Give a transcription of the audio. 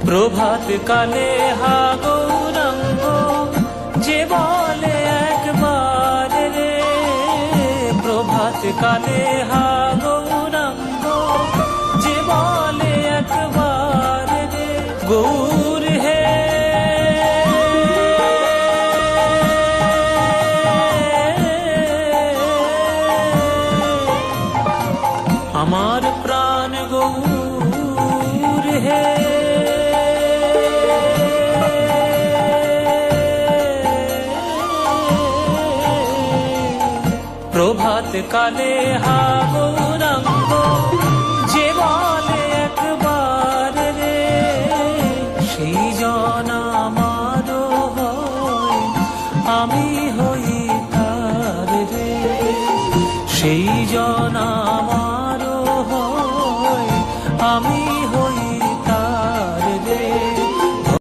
প্রভাত কালে হা গৌরাঙ্গ যে বলে একবার রে, প্রভাত কালে হা গৌরাঙ্গ যে বলে একবার রে, গৌর হে আমার প্রাণ গৌর হে। প্রভাত কালে হা গৌর